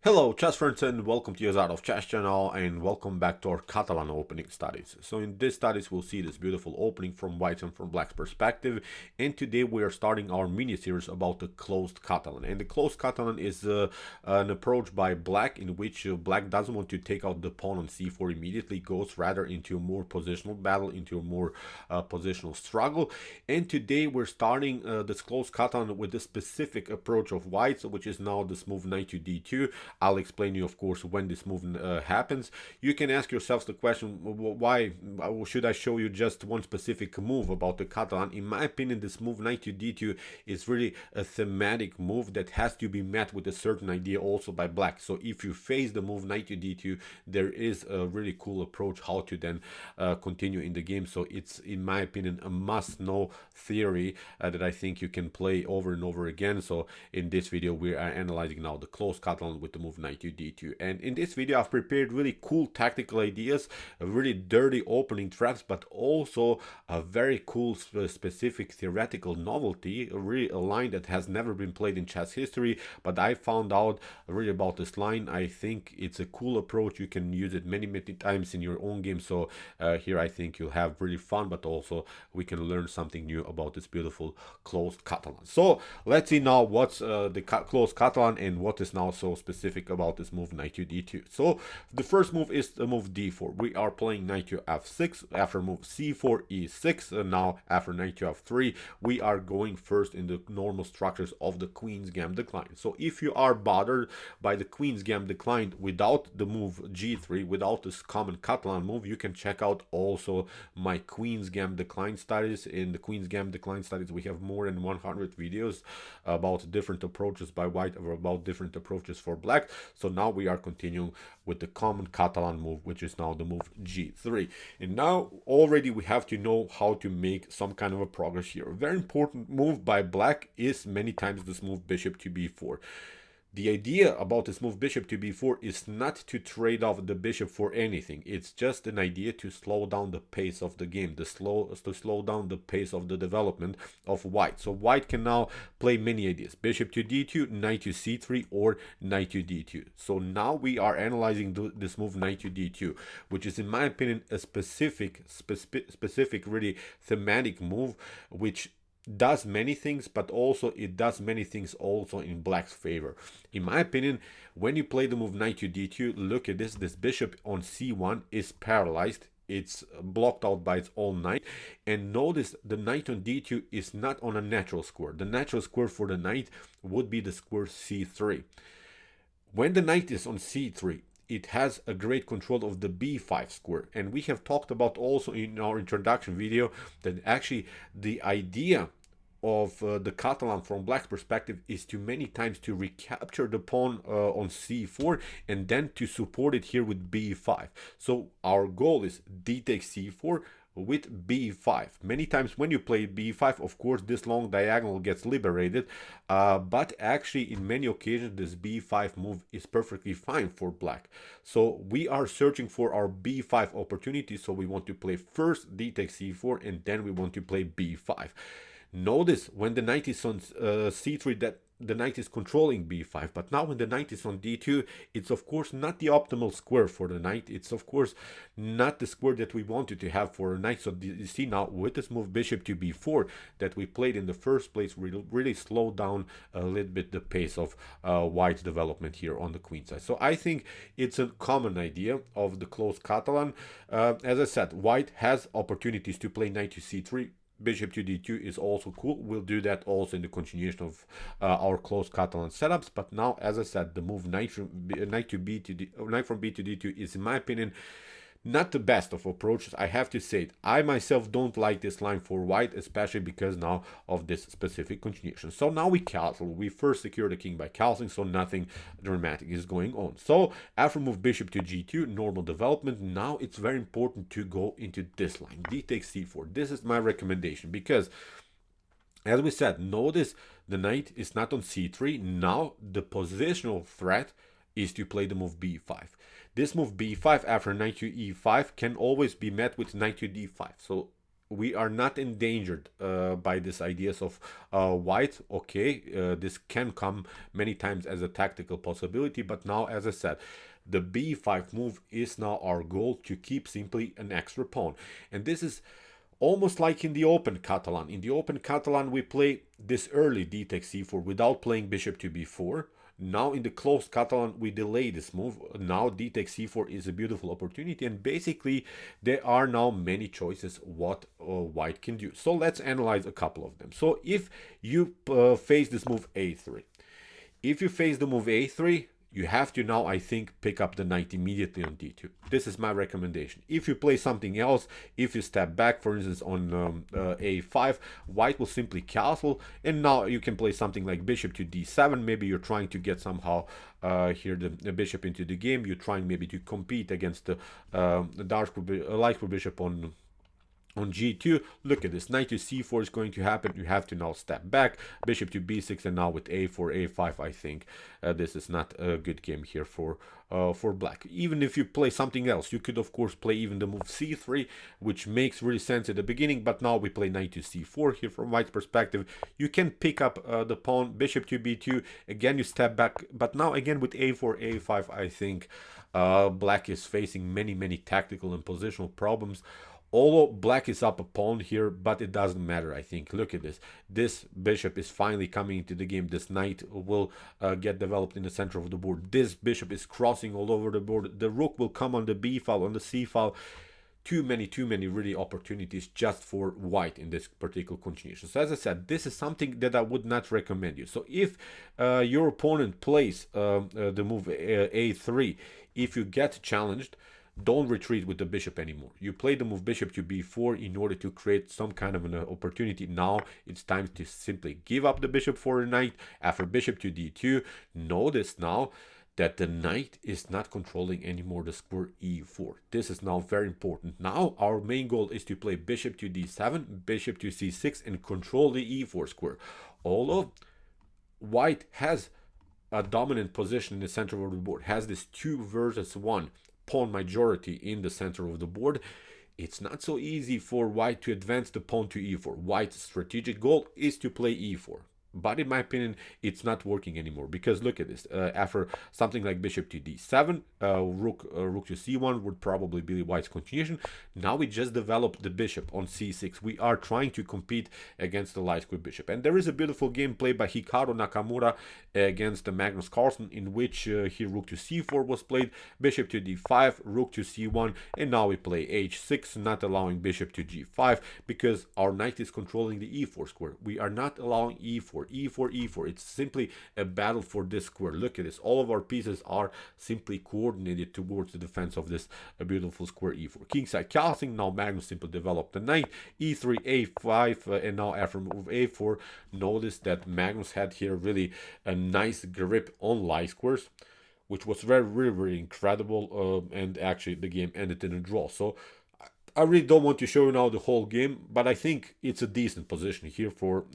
Hello chess friends and welcome to your Art of Chess channel and welcome back to our Catalan opening studies. So in this studies we'll see this beautiful opening from white's and from black's perspective, and today we are starting our mini series about the closed Catalan. And the closed Catalan is an approach by black in which black doesn't want to take out the pawn on c4 immediately, goes rather into a more positional battle, into a more positional struggle. And today we're starting this closed Catalan with the specific approach of white's, which is now this move knight to d2. I'll explain you, of course, when this move happens. You can ask yourselves the question, why should I show you just one specific move about the Catalan? In my opinion, this move knight to d2 is really a thematic move that has to be met with a certain idea also by black. So if you face the move knight to d2, there is a really cool approach how to then continue in the game. So it's, in my opinion, a must-know theory that I think you can play over and over again. So in this video, we are analyzing now the closed Catalan with the move knight to d2, and in this video I've prepared really cool tactical ideas, really dirty opening traps, but also a very cool specific theoretical novelty, really a line that has never been played in chess history, but I found out really about this line. I think it's a cool approach. You can use it many times in your own game. So here I think you'll have really fun, but also we can learn something new about this beautiful closed Catalan. So let's see now what's the closed Catalan and what is now so specific about this move knight to d2. So the first move is the move d4. We are playing knight to f6 after move c4 e6, and now after knight to f3 we are going first in the normal structures of the queen's gambit decline. So if you are bothered by the queen's gambit decline without the move g3, without this common Catalan move, you can check out also my queen's gambit decline studies. In the queen's gambit decline studies we have more than 100 videos about different approaches by white or about different approaches for black. So now we are continuing with the common Catalan move, which is now the move g3. And now already we have to know how to make some kind of a progress here. A very important move by black is many times this move bishop to b4. The idea about this move bishop to b4 is not to trade off the bishop for anything. It's just an idea to slow down the pace of the game, to slow down the pace of the development of white. So white can now play many ideas: bishop to d2, knight to c3, or knight to d2. So now we are analyzing this move knight to d2, which is in my opinion a specific really thematic move, which does many things, but also it does many things also in black's favor. In my opinion, when you play the move knight to d2, look at this bishop on c1 is paralyzed. It's blocked out by its own knight, and notice the knight on d2 is not on a natural square. The natural square for the knight would be the square c3. When the knight is on c3, it has a great control of the b5 square, and we have talked about also in our introduction video that actually the idea of the Catalan from black's perspective is to many times to recapture the pawn on c4 and then to support it here with b5. So our goal is d takes c4 with b5. Many times when you play b5, of course this long diagonal gets liberated, but actually in many occasions this b5 move is perfectly fine for black. So we are searching for our b5 opportunity. So we want to play first d takes c4 and then we want to play b5. Notice when the knight is on c3 that the knight is controlling b5, but now when the knight is on d2, it's of course not the optimal square for the knight. It's of course not the square that we wanted to have for a knight. So you see now with this move bishop to b4 that we played in the first place, we really slowed down a little bit the pace of white's development here on the queen side. So I think it's a common idea of the closed Catalan. As I said, white has opportunities to play knight to c3. Bishop to d2 is also cool. We'll do that also in the continuation of our closed Catalan setups. But now, as I said, the move knight from b to d2 is, in my opinion, not the best of approaches. I have to say it. I myself don't like this line for white, especially because now of this specific continuation. So now we castle. We first secure the king by castling, so nothing dramatic is going on. So after move bishop to g2, normal development. Now it's very important to go into this line, d takes c4. This is my recommendation because, as we said, notice the knight is not on c3. Now the positional threat is to play the move b5. This move b5 after knight to e5 can always be met with knight to d5. So we are not endangered by this ideas of white. Okay, this can come many times as a tactical possibility, but now, as I said, the b5 move is now our goal, to keep simply an extra pawn. And this is almost like in the open Catalan. In the open Catalan, we play this early d takes c4 without playing bishop to b4. Now in the closed Catalan, we delay this move. Now d takes c4 is a beautiful opportunity, and basically there are now many choices what white can do. So let's analyze a couple of them. So if you face this move a3, if you face the move a3, you have to now, I think, pick up the knight immediately on d2. This is my recommendation. If you play something else, if you step back, for instance, on a5, white will simply castle, and now you can play something like bishop to d7. Maybe you're trying to get somehow here the bishop into the game. You're trying maybe to compete against the light bishop on g2. Look at this, knight to c4 is going to happen. You have to now step back, bishop to b6, and now with a4, a5, I think this is not a good game here for black. Even if you play something else, you could of course play even the move c3, which makes really sense at the beginning, but now we play knight to c4 here from white's perspective. You can pick up the pawn, bishop to b2, again you step back, but now again with a4, a5, I think black is facing many tactical and positional problems. Although black is up a pawn here, but it doesn't matter, I think. Look at this. This bishop is finally coming into the game. This knight will get developed in the center of the board. This bishop is crossing all over the board. The rook will come on the b file, on the c file. Too many really opportunities just for white in this particular continuation. So as I said, this is something that I would not recommend you. So if your opponent plays the move a3, if you get challenged, don't retreat with the bishop anymore. You play the move bishop to b4 in order to create some kind of an opportunity. Now it's time to simply give up the bishop for a knight. After bishop to d2, notice now that the knight is not controlling anymore the square e4. This is now very important. Now our main goal is to play bishop to d7, bishop to c6, and control the e4 square. Although white has a dominant position in the center of the board, has this 2 versus 1 pawn majority in the center of the board, it's not so easy for white to advance the pawn to e4. White's strategic goal is to play e4. But in my opinion, it's not working anymore, because look at this. After something like bishop to d7, rook to c1 would probably be white's continuation. Now we just developed the bishop on c6. We are trying to compete against the light square bishop. And there is a beautiful game played by Hikaru Nakamura against Magnus Carlsen, in which here rook to c4 was played, bishop to d5, rook to c1, and now we play h6, not allowing bishop to g5, because our knight is controlling the e4 square. We are not allowing e4. E4. It's simply a battle for this square. Look at this. All of our pieces are simply coordinated towards the defense of this beautiful square e4. Kingside castling. Now Magnus simply developed the knight. E3, A5, and now after move A4, notice that Magnus had here really a nice grip on light squares, which was very incredible. And actually the game ended in a draw. So I really don't want to show you now the whole game, but I think it's a decent position here for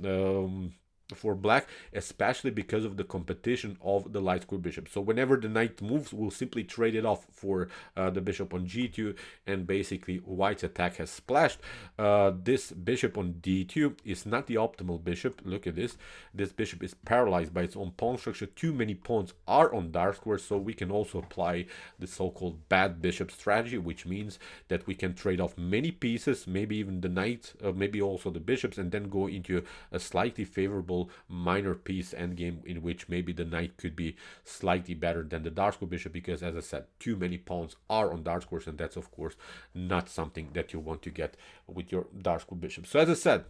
black, especially because of the competition of the light square bishop. So whenever the knight moves, we'll simply trade it off for the bishop on g2, and basically white's attack has splashed. This bishop on d2 is not the optimal bishop. Look at this. This bishop is paralyzed by its own pawn structure. Too many pawns are on dark squares, so we can also apply the so-called bad bishop strategy, which means that we can trade off many pieces, maybe even the knight, maybe also the bishops, and then go into a slightly favorable minor piece endgame, in which maybe the knight could be slightly better than the dark square bishop, because as I said, too many pawns are on dark squares, and that's of course not something that you want to get with your dark square bishop. So as I said,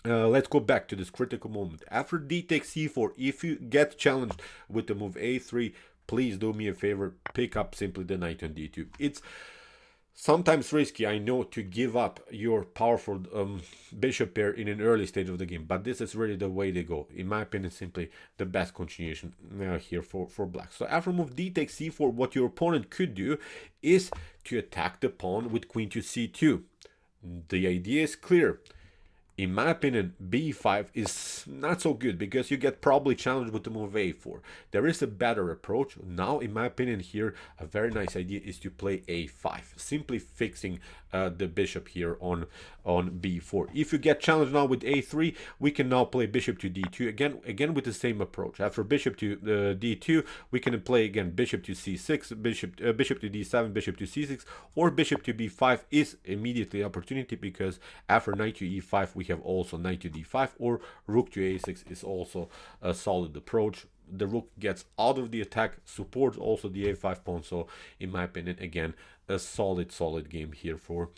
let's go back to this critical moment. After d takes c4, if you get challenged with the move a3, please do me a favor, pick up simply the knight on d2. It's sometimes risky, I know, to give up your powerful bishop pair in an early stage of the game, but this is really the way to go. In my opinion, simply the best continuation here for black. So after move d takes c4, what your opponent could do is to attack the pawn with queen to c2. The idea is clear. In my opinion, b5 is not so good because you get probably challenged with the move a4. There is a better approach. Now, in my opinion here, a very nice idea is to play a5, simply fixing the bishop here on b4. If you get challenged now with a3, we can now play bishop to d2, again with the same approach. After bishop to d2, we can play again bishop to c6, bishop to d7, bishop to c6, or bishop to b5 is immediately opportunity, because after knight to e5 we have also knight to d5, or rook to a6 is also a solid approach. The rook gets out of the attack, supports also the a5 pawn. So in my opinion, again, a solid game here for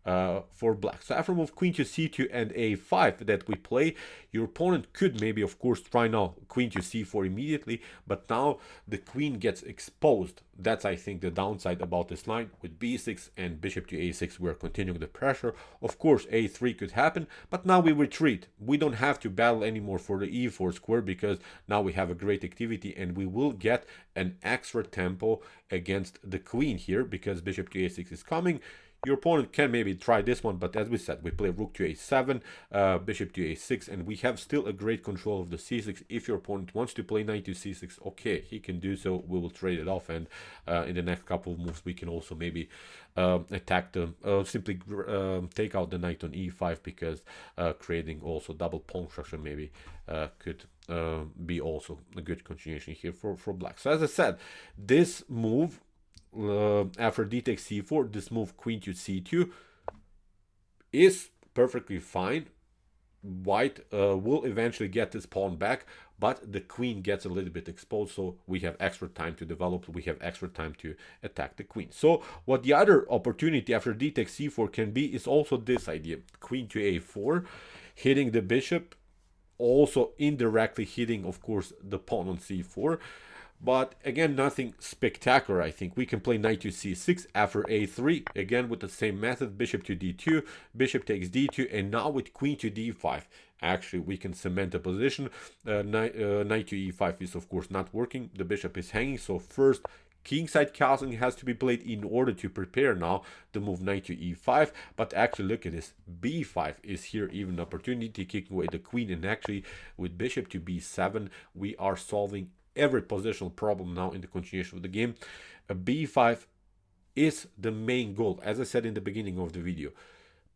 black. So after move queen to c2 and a5 that we play, your opponent could maybe, of course, try now queen to c4 immediately, but now the queen gets exposed. That's, I think, the downside about this line. With b6 and bishop to a6, we're continuing the pressure. Of course, a3 could happen, but now we retreat. We don't have to battle anymore for the e4 square, because now we have a great activity and we will get an extra tempo against the queen here, because bishop to a6 is coming. Your opponent can maybe try this one, but as we said, we play rook to a7, bishop to a6, and we have still a great control of the c6. If your opponent wants to play knight to c6, okay, he can do so. We will trade it off, and in the next couple of moves, we can also maybe attack them, simply take out the knight on e5, because creating also double pawn structure maybe could be also a good continuation here for black. So as I said, this move, after d takes c4, this move queen to c2 is perfectly fine. White will eventually get this pawn back, but the queen gets a little bit exposed, so we have extra time to develop, we have extra time to attack the queen. So what the other opportunity after d takes c4 can be is also this idea, queen to a4, hitting the bishop, also indirectly hitting, of course, the pawn on c4. But again, nothing spectacular. I think we can play knight to c6 after a3, again with the same method, bishop to d2, bishop takes d2, and now with queen to d5, actually we can cement the position. Knight to e5 is of course not working, the bishop is hanging, so first kingside castling has to be played in order to prepare now the move knight to e5. But actually, look at this, b5 is here even an opportunity, kicking away the queen, and actually with bishop to b7 we are solving every positional problem now in the continuation of the game. A b5 is the main goal. As I said in the beginning of the video,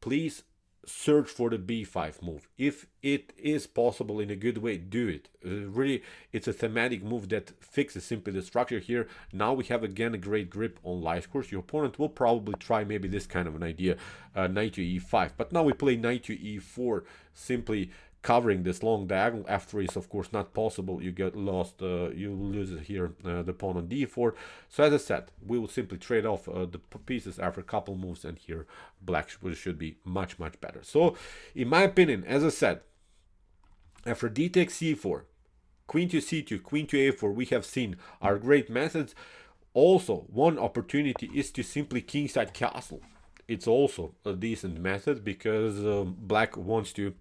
please search for the b5 move. If it is possible in a good way, do it. Really, it's a thematic move that fixes simply the structure here. Now we have again a great grip on light course. Your opponent will probably try maybe this kind of an idea, knight to e5, but now we play knight to e4, simply covering this long diagonal. F3 is of course not possible, you get lost, you lose it here, the pawn on d4. So as I said, we will simply trade off the pieces after a couple moves, and here black should be much better. So in my opinion, as I said, after d takes c4, queen to c2, queen to a4, we have seen our great methods. Also, one opportunity is to simply kingside castle. It's also a decent method, because black wants to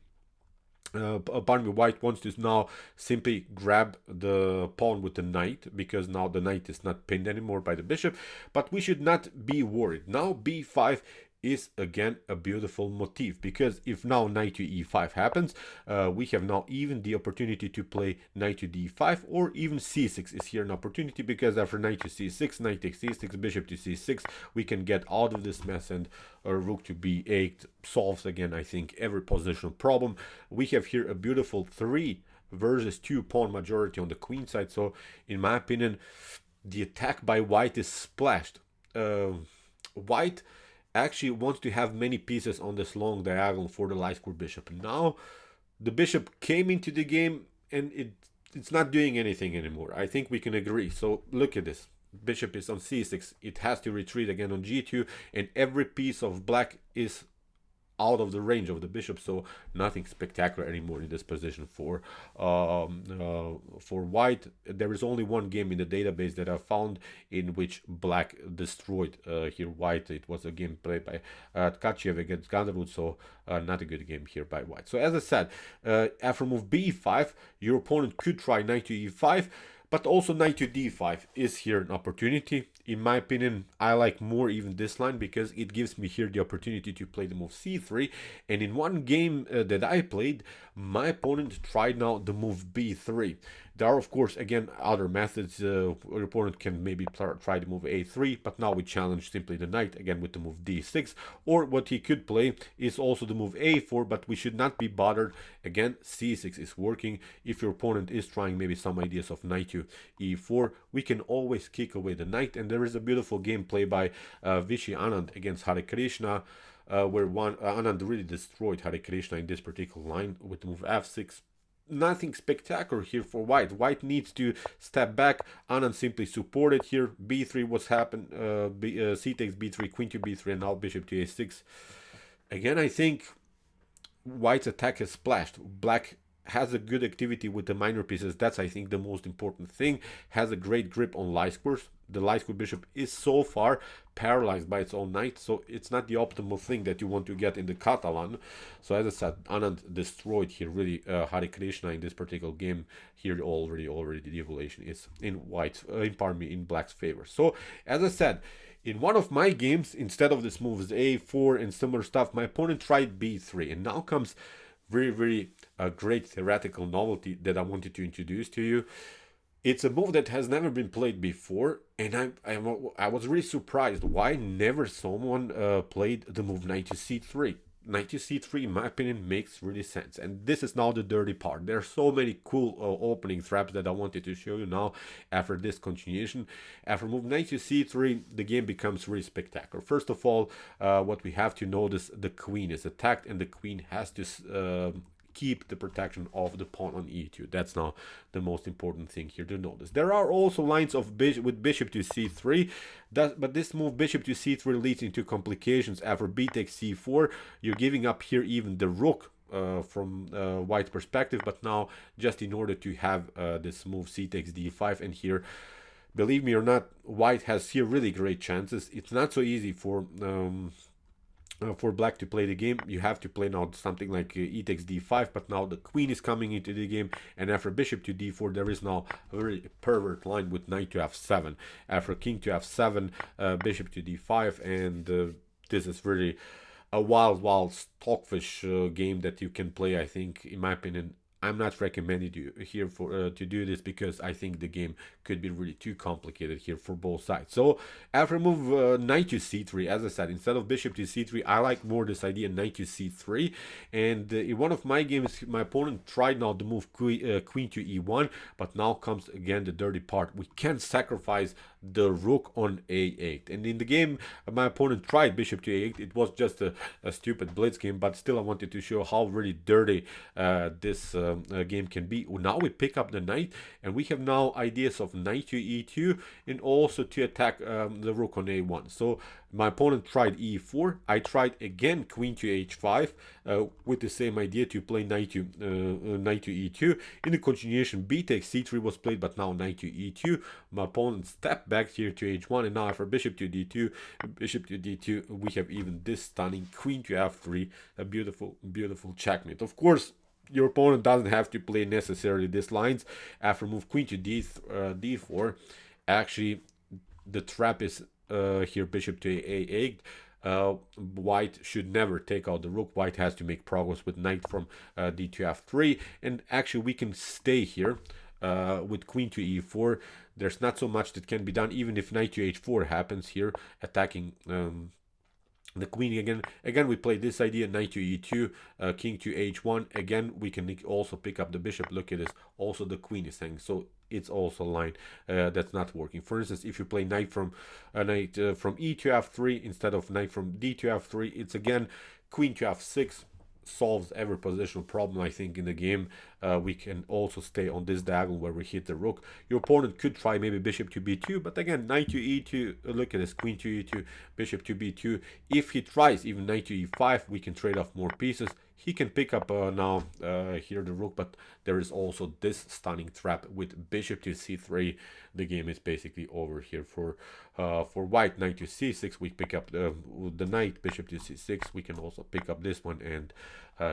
pardon me, white wants to now simply grab the pawn with the knight, because now the knight is not pinned anymore by the bishop. But we should not be worried. Now b5 is again a beautiful motif, because if now knight to e5 happens, we have now even the opportunity to play knight to d5, or even c6 is here an opportunity, because after knight to c6, knight takes c6, bishop to c6, we can get out of this mess, and rook to b8 solves again, I think, every positional problem. We have here a beautiful 3 versus 2 pawn majority on the queen side. So in my opinion, the attack by white is splashed. White actually wants to have many pieces on this long diagonal for the light square bishop. Now the bishop came into the game, and it's not doing anything anymore. I think we can agree. So look at this, bishop is on c6, it has to retreat again on g2, and every piece of black is out of the range of the bishop, so nothing spectacular anymore in this position for white. There is only one game in the database that I found in which black destroyed here white. It was a game played by Tkachiev against Gandarud, so not a good game here by white. So as I said, after move b5, your opponent could try knight to e5, But also knight to d5 is here an opportunity. In my opinion, I like more even this line because it gives me here the opportunity to play the move c3. And in one game that I played, my opponent tried now the move b3. There are, of course, again, other methods. Your opponent can maybe try to move a3, but now we challenge simply the knight, again, with the move d6. Or what he could play is also the move a4, but we should not be bothered. Again, c6 is working. If your opponent is trying maybe some ideas of knight to e4, we can always kick away the knight. And there is a beautiful gameplay by Vishy Anand against Hare Krishna, where Anand really destroyed Hare Krishna in this particular line with the move f6. Nothing spectacular here for white. White needs to step back. Anand simply supported here. b3 was happened. C takes b3, queen to b3, and now bishop to a6. Again, I think white's attack has splashed. Black has a good activity with the minor pieces. That's, I think, the most important thing. Has a great grip on light squares. The light square bishop is so far paralyzed by its own knight, so it's not the optimal thing that you want to get in the Catalan. So as I said, Anand destroyed here really Hare Krishna in this particular game. Here already the evaluation is in in black's favor. So as I said, in one of my games, instead of this moves a4 and similar stuff, my opponent tried b3, and now comes very great theoretical novelty that I wanted to introduce to you. It's a move that has never been played before, and I was really surprised why never someone played the move knight to c3. Knight to c3, in my opinion, makes really sense, and this is now the dirty part. There are so many cool opening traps that I wanted to show you now after this continuation. After move knight to c3, the game becomes really spectacular. First of all, what we have to notice, the queen is attacked, and the queen has to keep the protection of the pawn on e2. That's now the most important thing here to notice. There are also lines of with bishop to c3, but this move bishop to c3 leads into complications. After b takes c4, you're giving up here even the rook from white's perspective, but now just in order to have this move c takes d5, and here, believe me or not, white has here really great chances. It's not so easy for black to play the game. You have to play now something like e takes d5, but now the queen is coming into the game, and after bishop to d4 there is now a very pervert line with knight to f7. After king to f7, bishop to d5, and this is really a wild stockfish game that you can play. I think, in my opinion, I'm not recommending you here for to do this because I think the game could be really too complicated here for both sides. So after move knight to c3, as I said, instead of bishop to c3, I like more this idea knight to c3. And in one of my games, my opponent tried now to move queen to e1, but now comes again the dirty part. We can't sacrifice the rook on a8. And in the game, my opponent tried bishop to a8. It was just a stupid blitz game, but still I wanted to show how really dirty this game can be. Now we pick up the knight, and we have now ideas of knight to e2 and also to attack the rook on a1. So my opponent tried e4. I tried again queen to h5 with the same idea to play knight to e2. In the continuation, b takes c3 was played, but now knight to e2. My opponent stepped back here to h1, and now after bishop to d2, we have even this stunning queen to f3, a beautiful checkmate. Of course, your opponent doesn't have to play necessarily these lines. After move queen to d4, actually the trap is here bishop to a8. White should never take out the rook. White has to make progress with knight from d to f3, and actually we can stay here with queen to e4. There's not so much that can be done, even if knight to h4 happens here, attacking the queen again. We play this idea, knight to e2, king to h1. Again, we can also pick up the bishop. Look at this, also the queen is hanging, so it's also a line that's not working. For instance, if you play knight from e to f3 instead of knight from d to f3, it's again queen to f6. Solves every positional problem, I think, in the game. We can also stay on this diagonal where we hit the rook. Your opponent could try maybe bishop to b2, but again, knight to e2, look at this, queen to e2, bishop to b2. If he tries even knight to e5, we can trade off more pieces. he can pick up now here the rook, but there is also this stunning trap with bishop to c3. The game is basically over here for white. Knight to c6, we pick up the knight. Bishop to c6, we can also pick up this one, and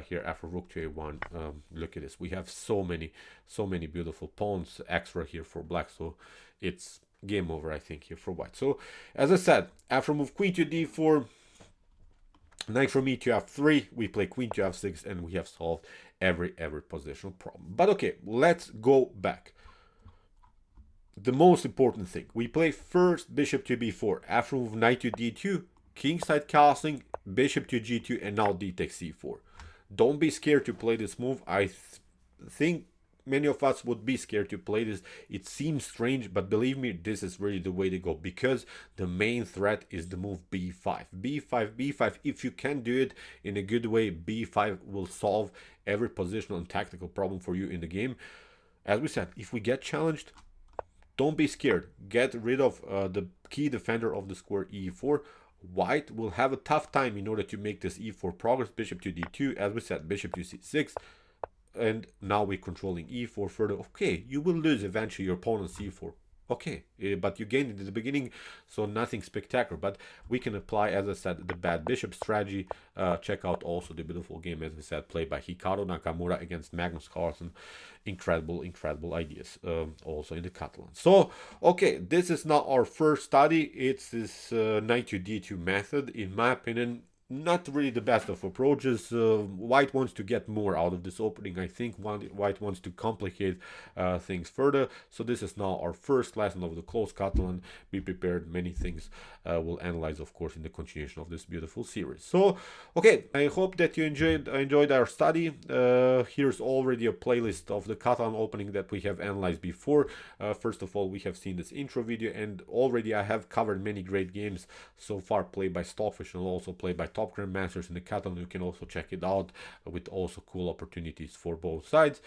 here after rook to a1, look at this, we have so many beautiful pawns extra here for black, so it's game over, I think, here for white. So as I said, after move queen to d4, knight from e to f3, we play queen to f6, and we have solved every positional problem. But okay, let's go back. The most important thing, we play first bishop to b4, after move knight to d2, kingside castling, bishop to g2, and now d takes c4. Don't be scared to play this move. I think many of us would be scared to play this. It seems strange, but believe me, this is really the way to go, because the main threat is the move b5. b5. If you can do it in a good way, b5 will solve every positional and tactical problem for you in the game. As we said, if we get challenged, don't be scared. Get rid of the key defender of the square e4. White will have a tough time in order to make this e4 progress. Bishop to d2, as we said, bishop to c6, and now we're controlling e4 further. Okay, you will lose eventually your opponent's c4. Okay, but you gained it at the beginning, so nothing spectacular. But we can apply, as I said, the bad bishop strategy. Check out also the beautiful game, as we said, played by Hikaru Nakamura against Magnus Carlsen. Incredible ideas also in the Catalan. So, okay, this is not our first study. It's this knight to d2 method. In my opinion, not really the best of approaches. White wants to get more out of this opening. I think white wants to complicate things further. So this is now our first lesson of the closed Catalan. Be prepared, many things we'll analyze, of course, in the continuation of this beautiful series. So, okay, I hope that you enjoyed our study. Here's already a playlist of the Catalan opening that we have analyzed before. First of all, we have seen this intro video, and already I have covered many great games so far played by Stockfish and also played by top grandmasters in the Catalan. You can also check it out with also cool opportunities for both sides.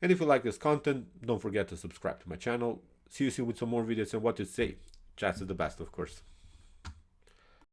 And if you like this content, don't forget to subscribe to my channel. See you soon with some more videos, and what to say, chats is the best, of course.